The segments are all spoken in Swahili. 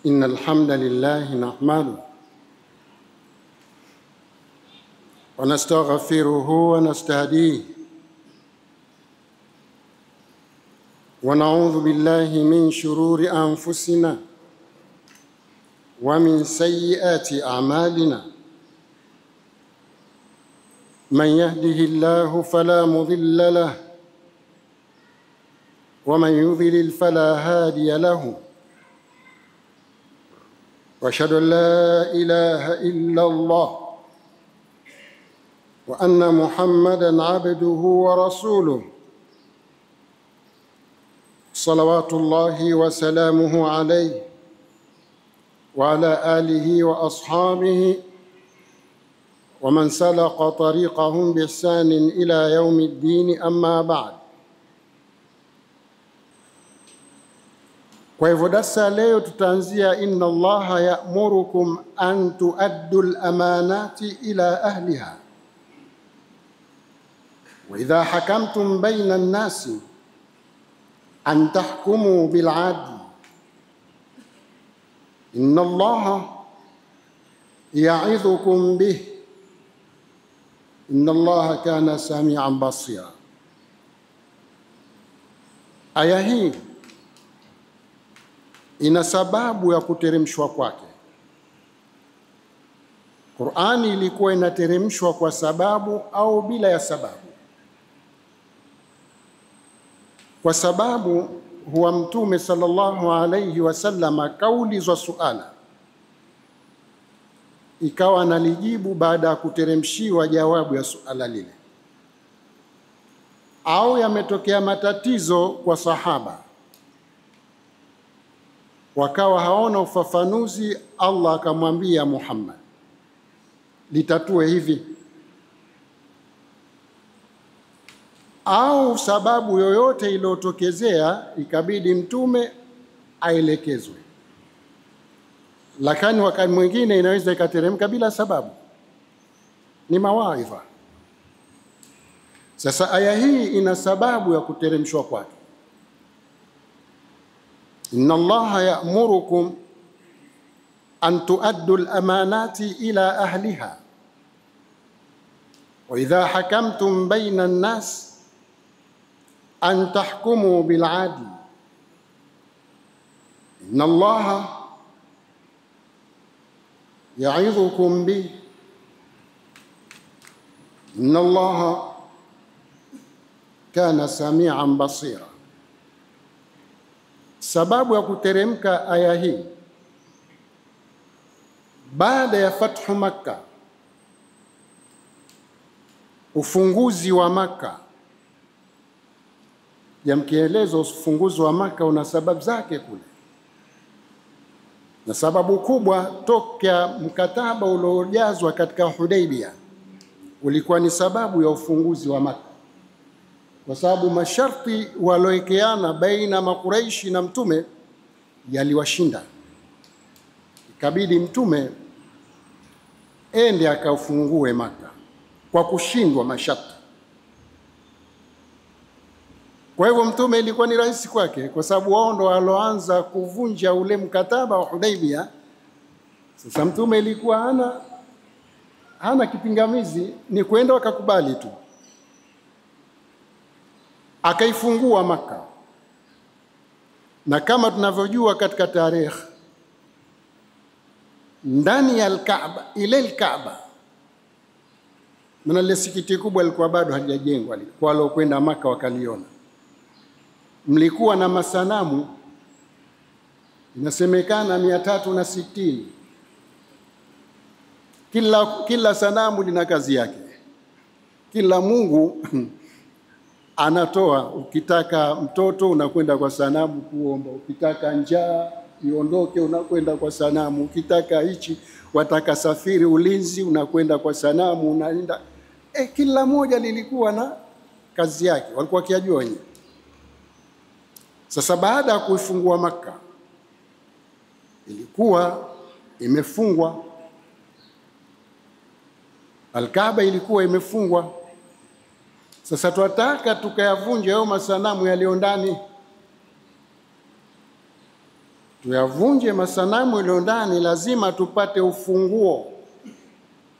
إن الحمد لله نحمده ونستغفره ونستهديه ونعوذ بالله من شرور أنفسنا ومن سيئات أعمالنا من يهده الله فلا مضل له ومن يضلل فلا هادي له وأشهد أن لا إله إلا الله وأن محمدًا عبده ورسوله صلوات الله وسلامه عليه وعلى آله وأصحابه ومن سلك طريقهم بإحسان إلى يوم الدين أما بعد. Kwa hivyo darasa leo tutaanzia inna Allaha ya'murukum an tuaddu al-amanati ila ahliha wa idha hakamtum bayna an-nasi an tahkumu bil 'adli inna Allaha ya'idhukum bih inna Allaha kana sami'an basira. Aya hii ina sababu ya kuteremshwa kwake. Qur'ani ilikuwa inateremshwa kwa sababu au bila ya sababu. Kwa sababu huwa Mtume sallallahu alayhi wasallam kaulizwa suala, ikawa analijibu baada ya kuteremshiwa jawabu ya suala lile, au yametokea matatizo kwa sahaba wakawa haona ufafanuzi, Allah akamwambia Muhammad, litatue hivi. Au sababu yoyote iliyotokezea ikabidi mtume aelekezwe, lakini wakati mwingine inaweza ikateremka bila sababu, ni mawaidha. Sasa aya hii ina sababu ya kuteremshwa kwake. Inna Allaha ya'murukum an tuaddu al-amanati ila ahliha wa idha hakamtum bayna an-nas an tahkumu bil 'adli inna Allaha ya'idhukum bih inna Allaha kana sami'an basira. Sababu ya kuteremka aya hii baada ya fathu Makkah, ufunguzi wa Makkah. Mkielezo ufunguzi wa Makkah una sababu zake kule, na sababu kubwa tokea mkataba uliojazwa katika Hudaybiyah ulikuwa ni sababu ya ufunguzi wa Makkah, kwa sababu masharti waliowekeana baina Makuraishi na mtume yaliwashinda, ikabidi mtume ende akaufungue Makkah kwa kushindwa masharti. Kwa hivyo mtume ilikuwa ni rahisi kwake, kwa sababu wao ndo waloanza kuvunja ule mkataba wa Hudaybiyah. Sasa mtume ilikuwa hana kipingamizi, ni kwenda wakakubali tu, akaifungua Makkah. Na kama tunavyojua katika tarehe, ndani ya al-Kaaba, ile al-Kaaba, maana ile sikiti kubwa ilikuwa bado halijajengwa, kwa wale kwenda Makkah wakaliona, mlikuwa na masanamu inasemekana 360. Kila sanamu lina kazi yake, kila mungu anatoa. Ukitaka mtoto unakwenda kwa sanamu kuomba, ukitaka njaa iondoke unakwenda kwa sanamu, ukitaka hichi, wataka safiri ulinzi unakwenda kwa sanamu, unaenda. Kila moja lilikuwa na kazi yake, walikuwa kiajua wenyewe. Sasa baada ya kuifungua Makkah, ilikuwa imefungwa Al-Kaaba, ilikuwa imefungwa. Sasa tunataka tukayavunje hayo masanamu yaliyo ndani. tuyavunje masanamu yaliyo ndani, lazima tupate ufunguo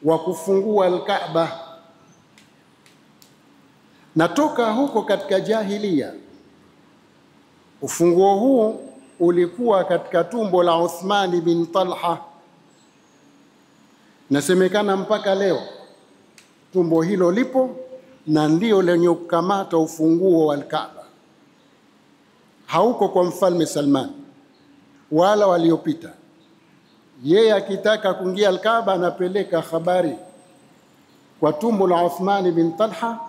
wa kufungua al-Kaaba. Natoka huko katika jahiliya, ufunguo huu ulikuwa katika tumbo la Uthman bin Talha. Nasemekana mpaka leo tumbo hilo lipo na ndio lenye kukamata ufunguo wa al-Kaaba. Hauko kwa mfalme Salman wala waliopita. Yeye akitaka kuingia al-Kaaba anapeleka habari kwa tumbo la Uthman bin Talha,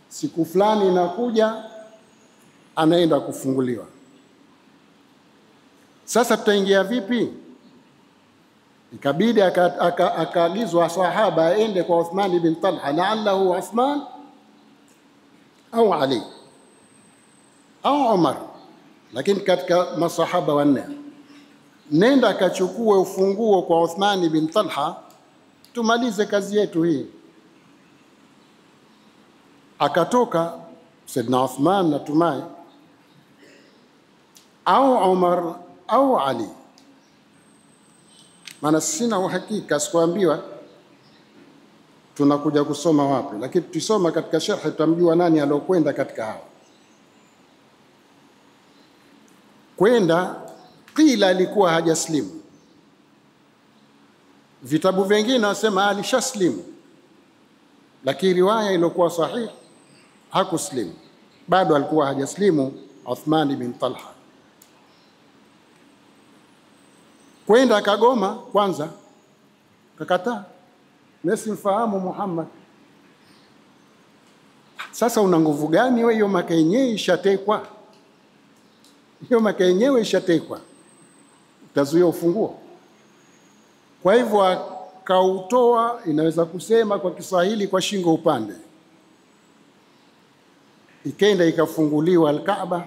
siku fulani inakuja, anaenda kufunguliwa. Sasa tutaingia vipi? Ikabidi akaagizwa sahaba aende kwa Uthman bin Talha, la'allahu Uthman au Ali au Umar, lakini katika masahaba wanne, nenda akachukue ufunguo kwa Uthman bin Talha, tumalize kazi yetu hii. Akatoka Saidna Uthman, natumai, au Umar au Ali, maana sina uhakika, sikuambiwa tunakuja kusoma wapi, lakini tusoma katika sharh tutamjua nani alokwenda katika hao. Kwenda qila alikuwa hajaslimu, vitabu vingine nasema alishaslimu, lakini riwaya iliyokuwa sahihi hakuslimu, bado alikuwa hajaslimu Uthman bin Talha. Kwenda kagoma kwanza, kakataa, nisimfahamu Muhammad. Sasa una nguvu gani wewe? Hiyo Maka yenyewe ishatekwa, hiyo Maka yenyewe ishatekwa, utazuia ufunguo? Kwa hivyo akautoa, inaweza kusema kwa Kiswahili, kwa shingo upande. Ikenda ikafunguliwa al-Kaaba,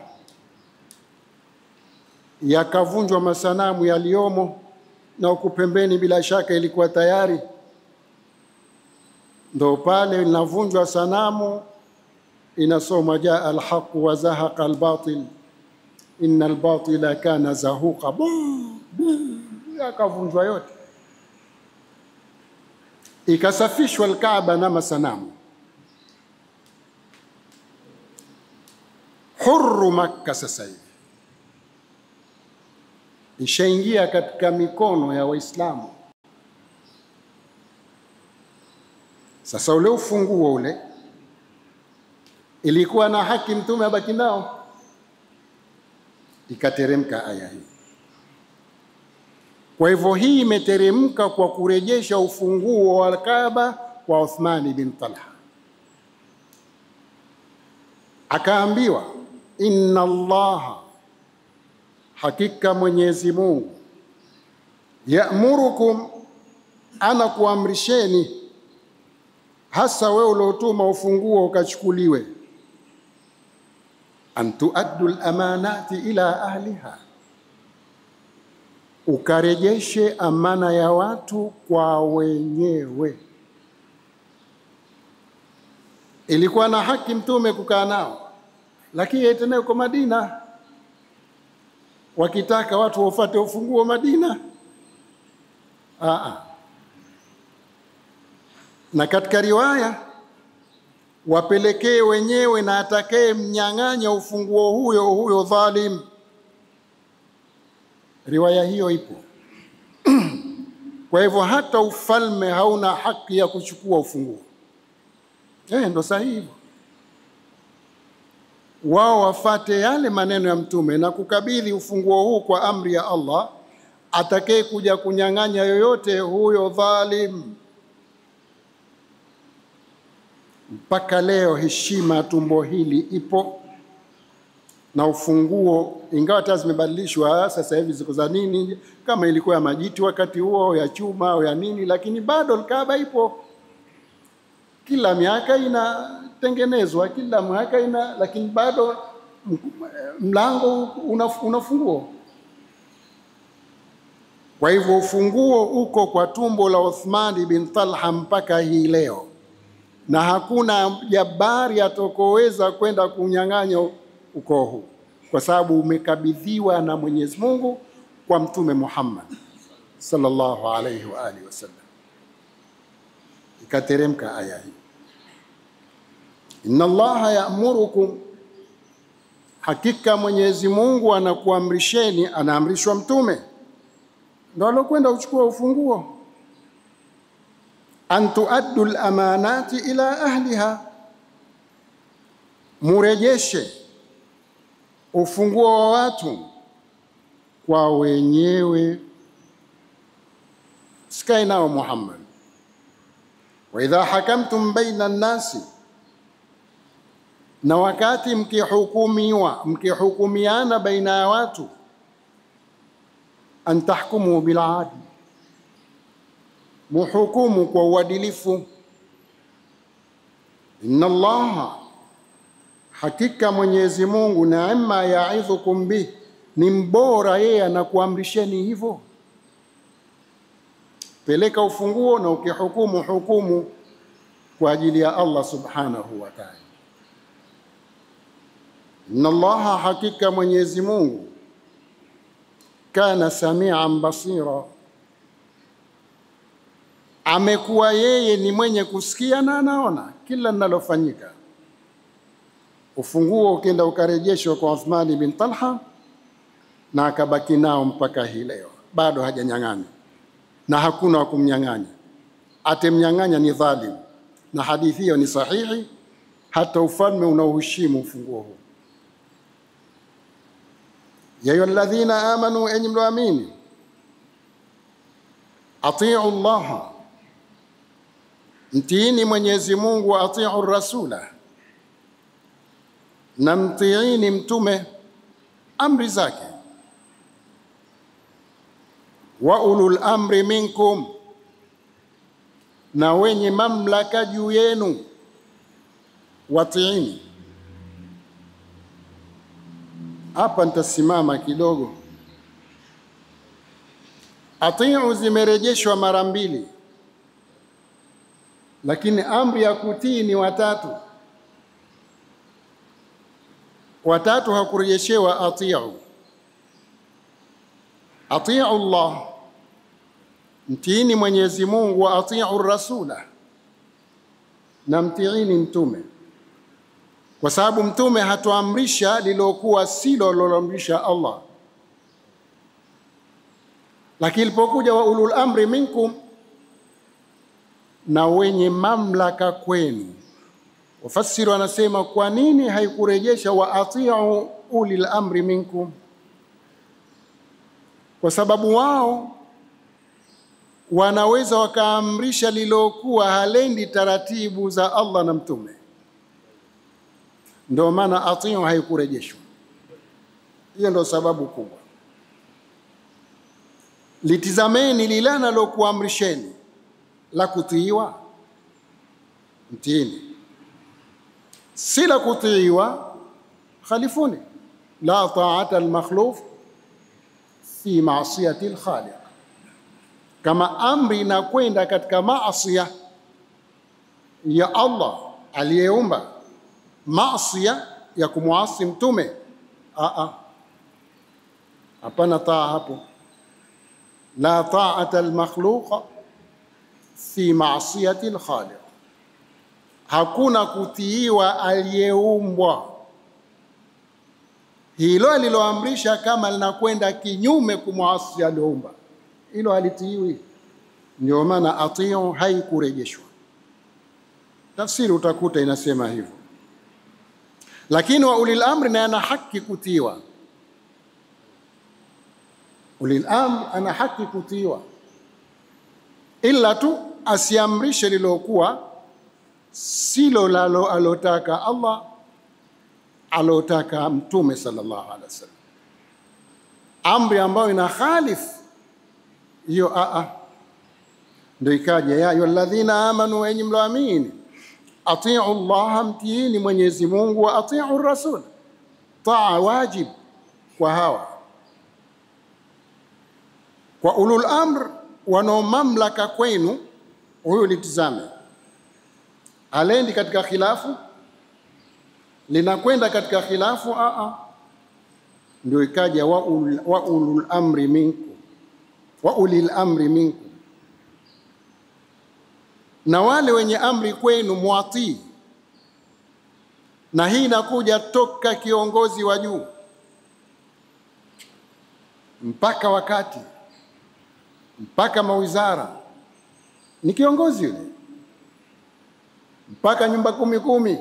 yakavunjwa masanamu yaliomo, na huku pembeni bila shaka ilikuwa tayari. Ndo pale linavunjwa sanamu, inasoma jaa al-haq wa zahaqa al-batil inna al-batila kana zahuqa, yakavunjwa yote, ikasafishwa al-Kaaba na masanamu. Hurru Makka sasa hivi ishaingia katika mikono ya Waislamu. Sasa ule ufunguo ule ilikuwa na haki mtume abaki nao, ikateremka aya hii. Kwa hivyo hii imeteremka kwa kurejesha ufunguo wa Kaaba kwa Uthman bin Talha. Akaambiwa, inna Allaha, hakika Mwenyezi Mungu, ya'murukum, ana kuamrisheni, hasa wewe uliotuma ufunguo ukachukuliwe, an tuaddu al-amanati ila ahliha, ukarejeshe amana ya watu kwa wenyewe. Ilikuwa na haki mtume kukaa nao, lakini yeye yuko Madina, wakitaka watu wafuate ufunguo Madina. Na katika riwaya wapelekee wenyewe, na atakaye mnyang'anya ufunguo huyo dhalim. Riwaya hiyo ipo. Kwa hivyo hata ufalme hauna haki ya kuchukua ufunguo. Ndo sahihi. Wao wafate yale maneno ya mtume na kukabidhi ufunguo huu kwa amri ya Allah. Atakaye kuja kunyang'anya yoyote, huyo dhalim. Mpaka leo heshima tumbo hili ipo, na ufunguo, ingawa hata zimebadilishwa sasa hivi ziko za nini, kama ilikuwa ya majiti wakati huo, ya chuma au ya nini, lakini bado al-Kaaba ipo. Kila miaka inatengenezwa, kila miaka lakini bado mlango unafunguo. Kwa hivyo ufunguo uko kwa tumbo la Uthman bin Talha mpaka hii leo, na hakuna jabari atokoweza kwenda kunyang'anya ukoo huu. kwa sababu umekabidhiwa na Mwenyezi Mungu kwa Mtume Muhammad sallallahu alayhi wa alihi wasallam. Ikateremka aya hii, inna Allaha ya'murukum, hakika Mwenyezi Mungu anakuamrisheni, anaamrishwa mtume ndio alokwenda uchukua ufunguo, an tuaddu al-amanati ila ahliha, murejeshe ufunguo wa watu kwa wenyewe. Sikai nao Muhammad. Wa idha hakamtum baina an-nasi, na wakati mkihukumiana baina ya watu, an tahkumu bil adl, muhukumu kwa uadilifu. Inna Allaha, hakika Mwenyezi Mungu, ni'ma ya'idhukum bih, ni mbora yeye anakuamrisheni hivyo. Peleka ufunguo na ukihukumu, hukumu kwa ajili ya Allah subhanahu wa ta'ala. Inna Allaha, hakika Mwenyezi Mungu, kana samian basira, amekuwa yeye ni mwenye kusikia na anaona kila linalofanyika. Ufunguo ukienda ukarejeshwa kwa Uthman bin Talha na akabaki nao mpaka hii leo, bado hajanyang'anya na hakuna wa kumnyang'anya. Atemnyang'anya ni dhalim, na hadithi hiyo ni sahihi. Hata ufalme unaoheshimu ufunguo huu. Ya ayyuhalladhina amanu, enyi mlioamini, atii'u Allaha, mtiini Mwenyezi Mungu, wa atii'u rasula, na mtiini mtume amri zake. Wa ulul amri minkum, na wenye mamlaka juu yenu watiini. Hapa nitasimama kidogo. Atii'u zimerejeshwa mara mbili, lakini amri ya kutii ni watatu. Watatu hakurejeshewa atii'u. Atii'u Allah, mtiini Mwenyezi Mungu, wa atii'u rasula, na mtiini mtume, kwa sababu mtume hatuamrisha lilokuwa silo liloamrisha Allah. Lakini ilipokuja wa ulul amri minkum, na wenye mamlaka kwenu, wafasiri wanasema kwa nini haikurejesha wa atii'u ulil amri minkum? Kwa sababu wao wanaweza wakaamrisha lilokuwa halendi taratibu za Allah na mtume, ndio maana atii'u haikurejeshwa. Hiyo ndio sababu kubwa. Litizameni lile analokuamrisheni la kutiiwa, mtiini. Si la kutiiwa, khalifuni. La ta'ata al-makhluf fi ma'siyati al-khaliq. Kama amri inakwenda katika maasiya ya Allah aliyeumba, maasiya ya kumuasi mtume, hapana taa hapo. La ta'ata al-makhluq fi ma'siyati al-khaliq, hakuna kutiiwa aliyeumbwa. Hilo aliloamrisha kama linakwenda kinyume kumuasi aliyeumba, hilo halitiiwi. Ndio maana atii'u haikurejeshwa. Tafsiri utakuta inasema hivyo. Lakini wa ulil amri, na ana haki kutiiwa. Ulil amri ana haki kutiiwa, ila tu asiamrishe lilokuwa silo lalo alotaka Allah, alotaka mtume sallallahu alaihi wasallam. Amri ambayo ina khalif hiyo ndio ikaja ya ayyuhalladhina amanu, enyi mloamini, atii'u Allah, mtiini Mwenyezi Mungu, wa atii'u rasul, taa wajib kwa hawa. Kwa ulul amr, wana mamlaka kwenu, huyo litizame. Alendi katika khilafu, linakwenda katika khilafu, ndio ikaja wa ulul amri minkum, wa ulil amri minkum, na wale wenye amri kwenu muatii. Na hii inakuja toka kiongozi wa juu mpaka wakati mpaka mawizara, ni kiongozi yule, mpaka nyumba 10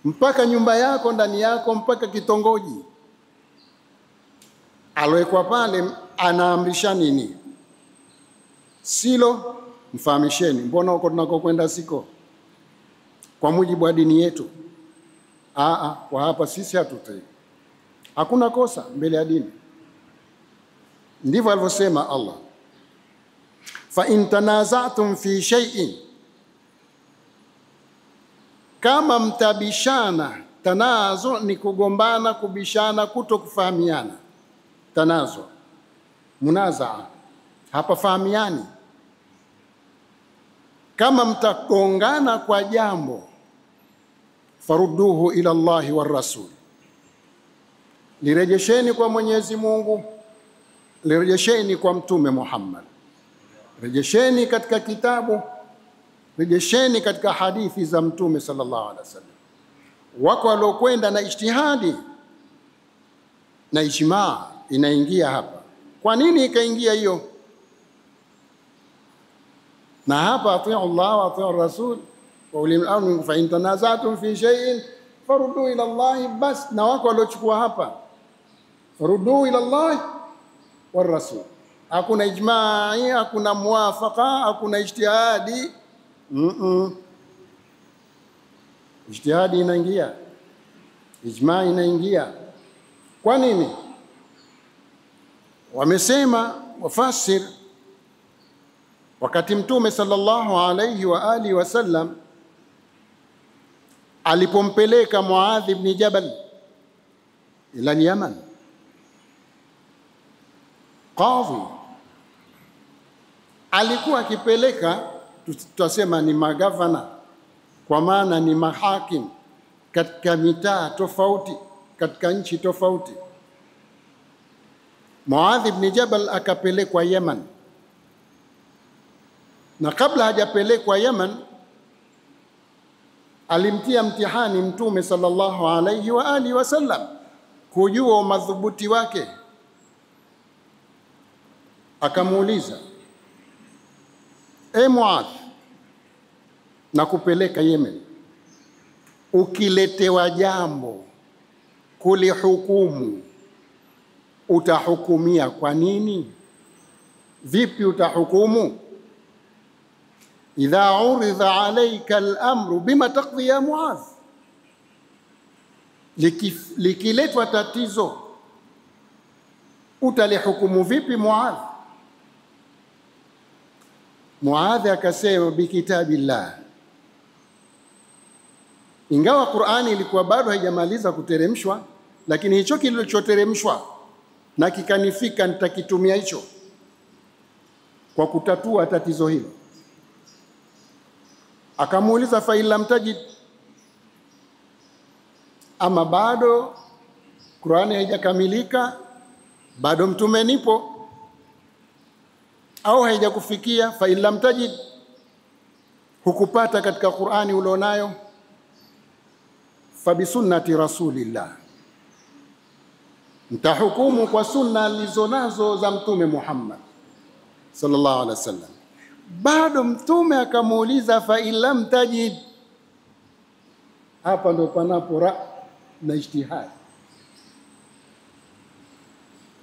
mpaka nyumba yako ndani yako, mpaka kitongoji alowekwa pale, anaamrisha nini? Silo, mfahamisheni. Mbona huko tunakokwenda siko kwa mujibu wa dini yetu? Kwa hapa sisi hatutai, hakuna kosa mbele ya dini. Ndivyo alivyosema Allah, fa in tanaza'tum fi shay'in, kama mtabishana. Tanazu ni kugombana, kubishana, kutokufahamiana. Tanazu, munazaa, hapa fahamiani. Kama mtagongana kwa jambo, farudduhu ila Allahi war rasul, lirejesheni kwa Mwenyezi Mungu, lirejesheni kwa Mtume Muhammad, rejesheni katika kitabu, rejesheni katika hadithi za Mtume sallallahu alaihi wasallam. Wako waliokwenda na ijtihadi na ijmaa inaingia hapa. Kwa nini ikaingia hiyo? Na hapa atiu Allah wa atiu Rasul wa ulil amri fa in tanaza'tum fi shay'in faruddu ila Allah bas. Na wako waliochukua hapa faruddu ila Allah wa Rasul, hakuna ijmaa, hakuna muwafaqa, hakuna ijtihadi. Ijtihadi inaingia, ijmaa inaingia. Kwa nini? Wamesema wafasir, wakati Mtume sallallahu alayhi wa alihi wasallam alipompeleka Muadh ibn Jabal ila Yaman, qadhi alikuwa akipeleka, tutasema ni magavana, kwa maana ni mahakim katika mitaa tofauti, katika nchi tofauti. Muadh ibn Jabal akapelekwa Yaman, na kabla hajapelekwa Yaman alimtia mtihani Mtume sallallahu alayhi wa alihi wasallam kujua madhubuti wake. Akamuuliza, Muadh, na kupeleka Yemen, ukiletewa jambo kulihukumu, utahukumia kwa nini? Vipi utahukumu? Idha uridha alayka al-amru bima taqdi ya Muadh, likiletwa tatizo utalihukumu vipi Muadh? Muadh akasema bikitabillah. Ingawa Qur'ani ilikuwa bado haijamaliza kuteremshwa, lakini hicho kilichoteremshwa na kikanifika nitakitumia hicho kwa kutatua tatizo hilo. Akamuuliza, fa illam tajid, ama bado Qur'ani haijakamilika, bado mtume nipo, au haijakufikia? Fa illam tajid, hukupata katika Qur'ani ulionayo, fa bisunnati rasulillah, mtahukumu kwa sunna alizonazo za Mtume Muhammad sallallahu alaihi wasallam. Bado mtume akamuuliza, fa illam tajid. Hapa ndo panapo na ijtihad.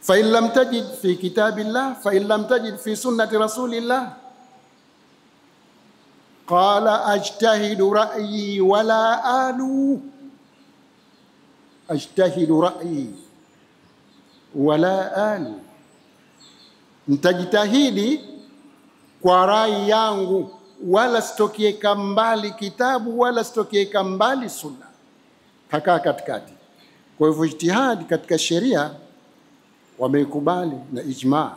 Fa illam tajid fi kitabillah, fa illam tajid fi sunnati rasulillah, qala ajtahidu ra'yi wala alu. Ajtahidu ra'yi wala alu, nitajitahidi kwa rai yangu, wala sitokieka mbali kitabu, wala sitokieka mbali sunna. Kakaa katikati. Kwa hivyo ijtihadi katika sheria wameikubali na ijmaa.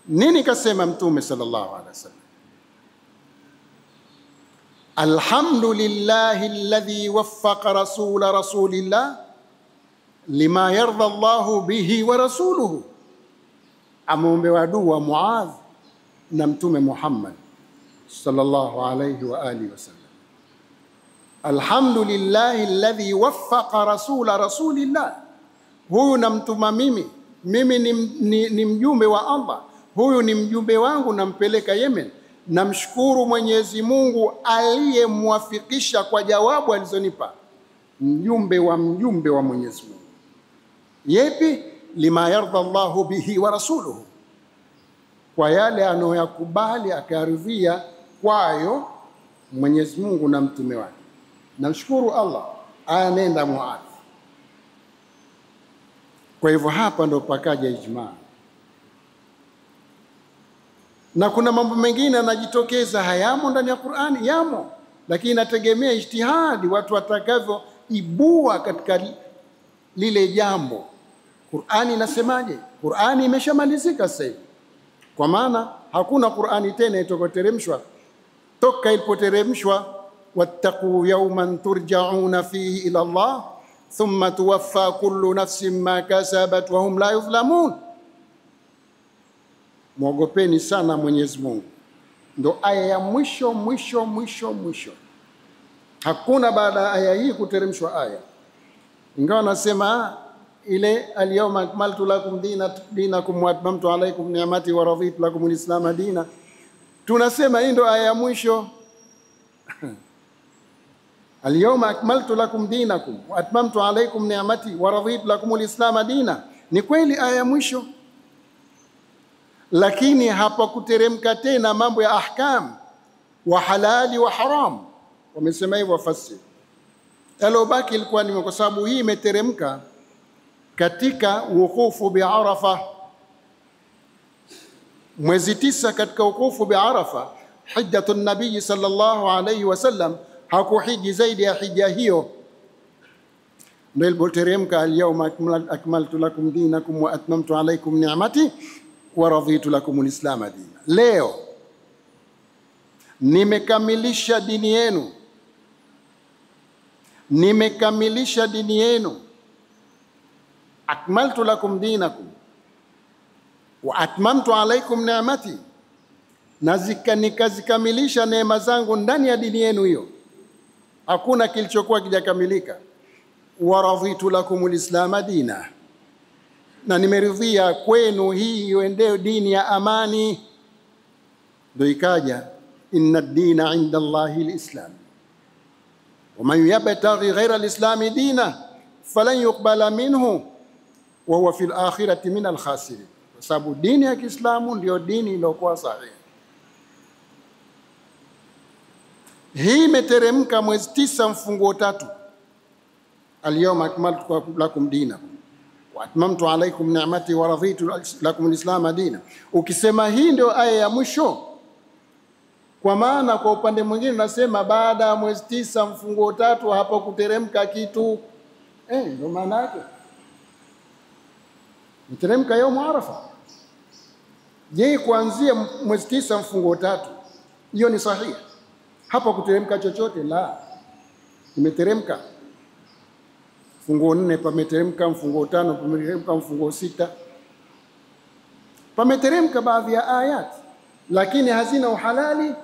Nini kasema Mtume sallallahu alaihi wasallam? Alhamdulillahi alladhi waffaqa rasulillah lima yardha Allahu bihi wa rasuluhu, ameombewa dua Muadh na Mtume Muhammad sallallahu alayhi wa alihi wasallam. Alhamdulillahi alladhi waffaqa rasula rasulillah, huyu namtuma mimi ni mjumbe wa Allah, huyu ni mjumbe wangu, nampeleka Yemen. Namshukuru Mwenyezi Mungu aliyemwafikisha kwa jawabu alizonipa, mjumbe wa Mwenyezi Mungu. Yepi? Lima yardha Allahu bihi wa rasuluhu, kwa yale anoyakubali akaridhia kwayo Mwenyezi Mungu na mtume wake. Namshukuru Allah. Anenda Muadh. Kwa hivyo hapa ndo pakaja ijmaa. Na kuna mambo mengine yanajitokeza hayamo ndani ya Qur'ani, yamo, lakini inategemea ijtihadi watu watakavyo ibua katika lile jambo. Qur'ani inasemaje? Qur'ani imeshamalizika sasa hivi, kwa maana hakuna Qur'ani tena itokoteremshwa toka ilipoteremshwa wattaqu yawman turja'una fihi ila Allah thumma tuwaffa kullu nafsin ma kasabat wa hum la yuzlamun. Mwogopeni sana Mwenyezi Mungu. Ndo aya ya mwisho. Hakuna baada ya aya hii kuteremshwa aya. Ingawa nasema ile al-yawma akmaltu lakum dinakum wa atmamtu alaykum ni'mati wa raditu lakum al-islam dina, tunasema hii ndo aya ya mwisho. Al-yawma akmaltu lakum dinakum wa atmamtu alaykum ni'mati wa raditu lakum al-islam dina, ni kweli aya ya mwisho, lakini hapa kuteremka tena mambo ya ahkam wa halali wa haram. Wamesema hivyo wafasiri. Alobaki ilikuwa ni kwa sababu hii imeteremka katika wukufu bi Arafa, mwezi 9 katika wukufu bi Arafa. Hijjatun nabii sallallahu alayhi wasallam hakuhiji zaidi ya hija hiyo. Ndio ilipoteremka al-yawma akmaltu lakum dinakum wa atmamtu alaykum ni'mati wa raditu lakum al-islam dina. Leo nimekamilisha dini yenu, akmaltu lakum dinakum wa atmamtu alaykum ni'mati, nikazikamilisha neema zangu ndani ya dini yenu hiyo, hakuna kilichokuwa kijakamilika. Wa raditu lakum al-islam dina, na nimeridhia kwenu hii iendeo dini ya amani. Ndio ikaja inna ad-dina 'inda Allahi al-islam wa man yabtaghi ghayra al-islam dina falan yuqbala minhu wa huwa fil akhirati min al-khasirin, kwa sababu dini ya Kiislamu ndio dini iliyokuwa sahihi. Hii imeteremka mwezi 9 mfunguo 3, al-yawma akmaltu lakum dinakum wa atmamtu alaykum ni'mati wa raditu lakum al-islam dina. Ukisema hii ndio aya ya mwisho, kwa maana kwa upande mwingine nasema baada ya mwezi 9 mfunguo 3 hapo kuteremka kitu, ndio maana yake mteremka yaumu Arafa. Je, kuanzia mwezi 9 mfunguo 3 hiyo ni sahihi? Hapo kuteremka chochote? La, imeteremka mfunguo 4, pameteremka mfunguo 5, pameteremka mfunguo 6, pameteremka baadhi ya ayat, lakini hazina uhalali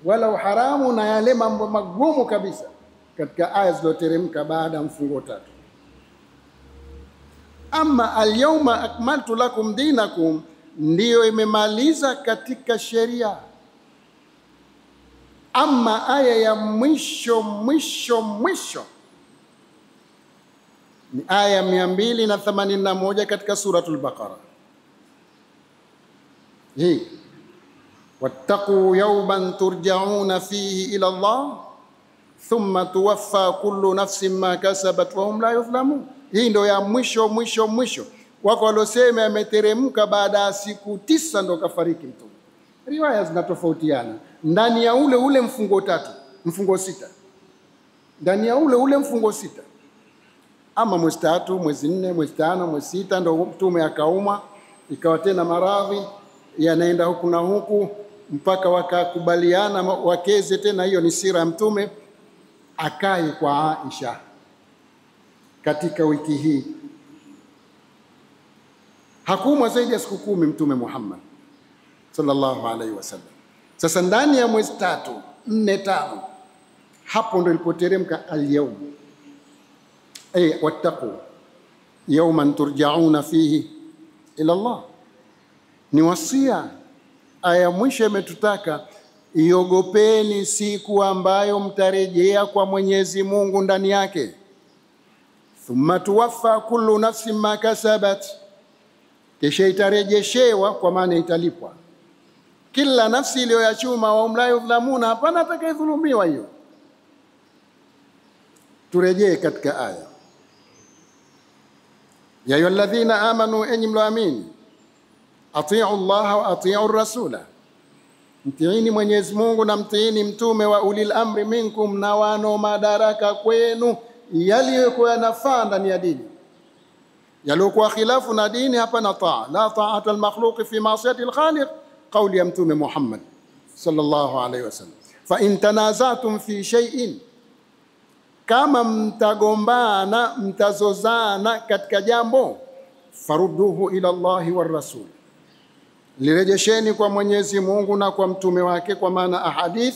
wala uharamu na yale mambo magumu kabisa katika aya zilizoteremka baada ya mfunguo 3. Ama al-yawma akmaltu lakum dinakum ndiyo imemaliza katika sheria. Ama aya ya mwisho ni aya 281 katika suratul Baqara. Hii wattaqu yawman turja'una fihi ila Allah thumma tuwaffa kullu nafsin ma kasabat wa hum la yuzlamun. Hii ndio ya mwisho. Wako waliosema yameteremka baada ya siku 9 ndo kafariki mtume. Riwaya zinatofautiana. Ndani ya ule mfungo 3, mfungo 6. Ndani ya ule mfungo 6. Ama mwezi 3, mwezi 4, mwezi 5, mwezi 6 ndo mtume akauma, ikawa tena maradhi yanaenda huku na huku mpaka wakakubaliana wakeze tena, hiyo ni sira ya mtume, akae kwa Aisha. katika wiki hii. Hakuumwa zaidi ya siku 10 Mtume Muhammad sallallahu alaihi wasallam. Sasa ndani ya mwezi 3, 4, 5 hapo ndo ilipoteremka al-yawm wattaqu yawman turja'una fihi ila Allah. Ni wasia. Aya mwisho imetutaka iogopeni siku ambayo mtarejea kwa Mwenyezi Mungu ndani yake. Thumma tuwaffa kullu nafsin ma kasabat, kisha itarejeshewa, kwa maana italipwa kila nafsi iliyoyachuma. Wa la yudhlamuna, hapana atakayedhulumiwa. Hiyo turejee katika aya, ya ayyuhalladhina amanu, enyi mloamini, atiu Allah wa atiu rasula, mtiini Mwenyezi Mungu na mtiini mtume, wa ulil amri minkum, na wano madaraka kwenu, yaliyokuwa yanafaa ndani ya dini. Yaliokuwa khilafu na dini, hapana taa. La ta'ata al-makhluq fi ma'siyati al-khaliq, kauli ya Mtume Muhammad sallallahu alaihi wasallam. Fa in tanazatum fi shay'in, kama mtagombana mtazozana katika jambo, farudduhu ila Allahi war rasul, lirejesheni kwa Mwenyezi Mungu na kwa mtume wake, kwa maana ahadith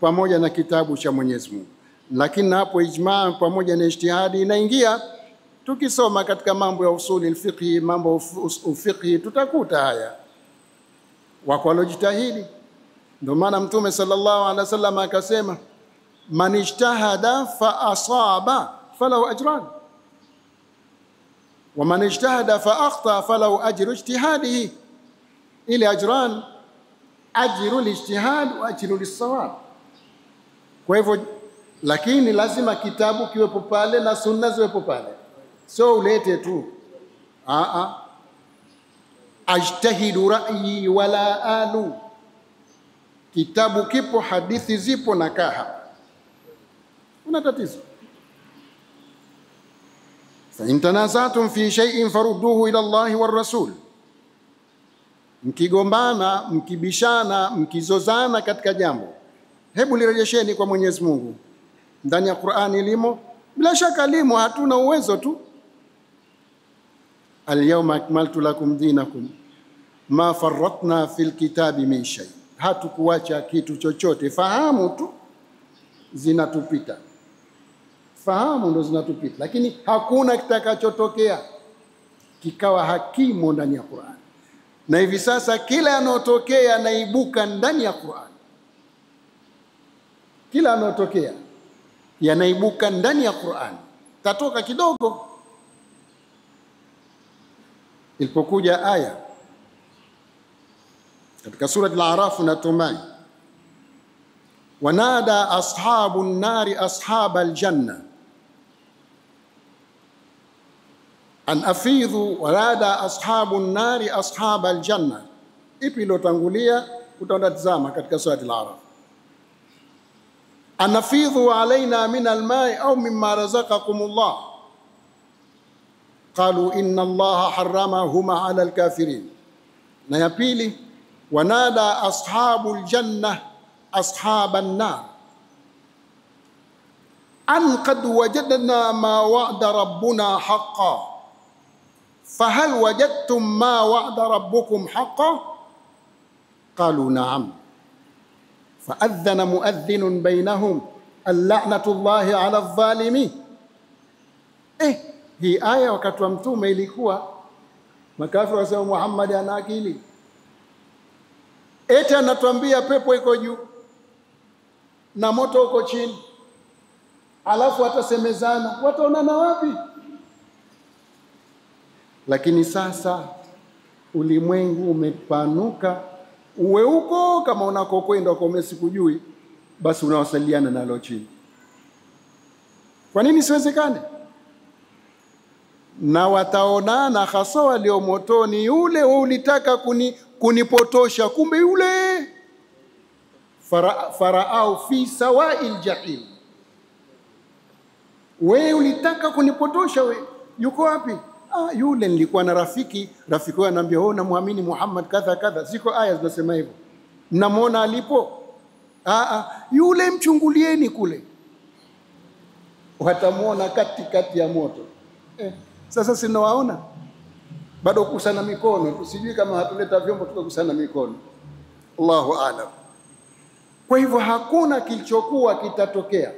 pamoja na kitabu cha Mwenyezi Mungu. Lakini hapo ijmaa pamoja na ijtihadi inaingia. Tukisoma katika mambo ya usuli al-fiqh, mambo ufiqhi, tutakuta haya wako walojitahidi. Ndio maana Mtume sallallahu alaihi wasallam akasema, man ijtahada fa asaba falahu ajran wa man ijtahada fa akhta falahu ajru ijtihadihi. Ile ajran, ajru lijtihad wa ajru lis-sawab. Kwa hivyo, lakini lazima kitabu kiwepo pale na sunna ziwepo pale, so ulete tu ajtahidu ra'yi wala alu. Kitabu kipo, hadithi zipo, na kaha una tatizo. Fa in tanazatum fi shay'in farudduhu ila Allahi war rasul, mkigombana, mkibishana, mkizozana katika jambo, hebu lirejesheni kwa Mwenyezi Mungu. Ndani ya Qur'ani limo, bila shaka limo, hatuna uwezo tu. Al-yawma akmaltu lakum dinakum ma farratna fil kitabi min shay, hatukuacha kitu chochote. Fahamu tu zinatupita, fahamu ndo zinatupita, lakini hakuna kitakachotokea kikawa hakimu ndani ya Qur'an. Na hivi sasa kila yanotokea yanaibuka ndani ya Qur'an, kila yanotokea yanaibuka ndani ya Qur'an. Tatoka kidogo, ilipokuja aya katika sura al-A'raf, natumai, wanada ashabu an-nari ashaba al-janna an afidhu, wanada ashabu an-nari ashaba al-janna. Ipi ilotangulia? Utaona katika sura al-A'raf, anafidhu alaina min al-ma'i au mimma razaqakumullah, qalu inna Allaha harramahuma ala al-kafirin. Na ya pili, wanada ashabul janna ashaban nar an qad wajadna ma wa'da rabbuna haqqan fahal wajadtum ma wa'da rabbukum haqqan qalu na'am fa'adhana mu'adhdhinun bainahum al-la'natullahi 'ala adh-dhalimin. Hii aya wakati wa Mtume ilikuwa makafiri wasema Muhammad ana akili, eti anatuambia pepo iko juu na moto uko chini, alafu watasemezana, wataonana wapi? Lakini sasa ulimwengu umepanuka, uwe huko kama unakokwenda kwa umesikujui, basi unawasaliana nalo chini. Kwa nini siwezekane? Na wataonana, hasa walio motoni, yule ulitaka kunipotosha, kumbe yule faraau fi sawa'il jahim. We ulitaka kunipotosha, we yuko wapi? Yule nilikuwa na rafiki wangu ananiambia, "Oh, namwamini Muhammad kadha kadha." Ziko aya zinasema hivyo. Mnamuona alipo? Yule mchungulieni kule. Watamuona katikati ya moto. Sasa sinawaona bado kusana mikono, tusijui kama hatuleta vyombo tukakusana mikono. Allahu a'lam. Kwa hivyo hakuna kilichokuwa kitatokea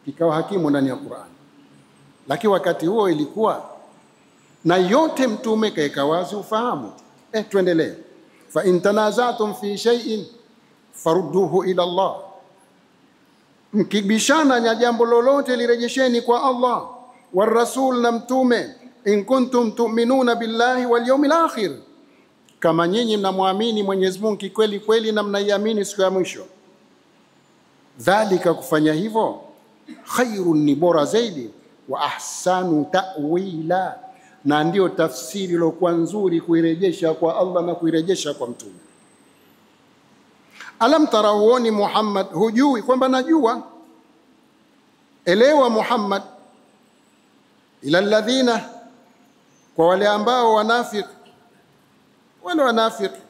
kikawa hakimu ndani ya Qur'an, lakini wakati huo ilikuwa na yote mtume kaeka wazi ufahamu. Tuendelee. Fa in tanaza'tum fi shay'in farudduhu ila Allah, mkibishana na jambo lolote lirejesheni kwa Allah, war rasul na mtume, in kuntum tu'minuna billahi wal yawmil akhir, kama nyinyi mnamwamini Mwenyezi Mungu kweli kweli na mnaiamini siku ya mwisho. Dhalika, kufanya hivyo, khairun, ni bora zaidi, wa ahsanu ta'wila, na ndio tafsiri iliyokuwa nzuri kuirejesha kwa Allah na kuirejesha kwa mtume. Alam tarawuni Muhammad, hujui kwamba najua? Elewa Muhammad, ila alladhina, kwa wale ambao wanafiki, wale wanafiki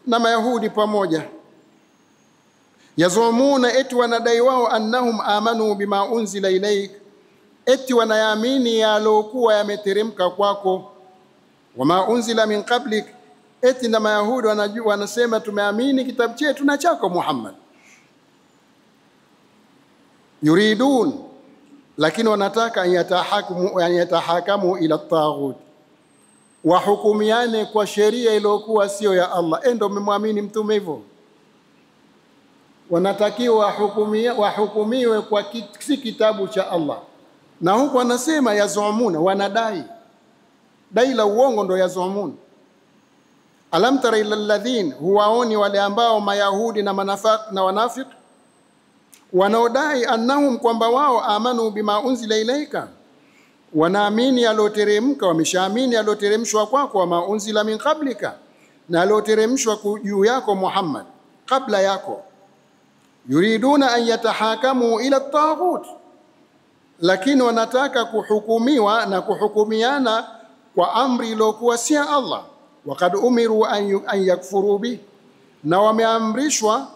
na Mayahudi pamoja, yazumuna, eti wanadai wao, annahum amanu bima unzila ilaik, eti wanayaamini yalokuwa yameteremka kwako, wama unzila min qablik, eti na Mayahudi wanasema tumeamini kitabu chetu na chako Muhammad. Yuridun, lakini wanataka yatahakamu ila taghut, wahukumiane kwa sheria iliyokuwa sio ya Allah. Ndio mmemwamini mtume hivyo, wanatakiwa wahukumiwe kwa si kitabu cha Allah. Na huko wanasema yazumuna, wanadai dai la uongo, ndo yazumuna. Alam tara ila alladhin, huwaoni wale ambao Mayahudi na wanafiki wanaodai annahum, kwamba wao amanu bima unzila ilaika, wanaamini aloteremka, wameshaamini aloteremshwa kwako, wama unzila min qablika, na aloteremshwa juu yako Muhammad kabla yako. Yuriduna an yatahakamu ila taghut, lakini wanataka kuhukumiwa na kuhukumiana kwa amri iliyokuwa si ya Allah. Waqad umiru an yakfuru bi, na wameamrishwa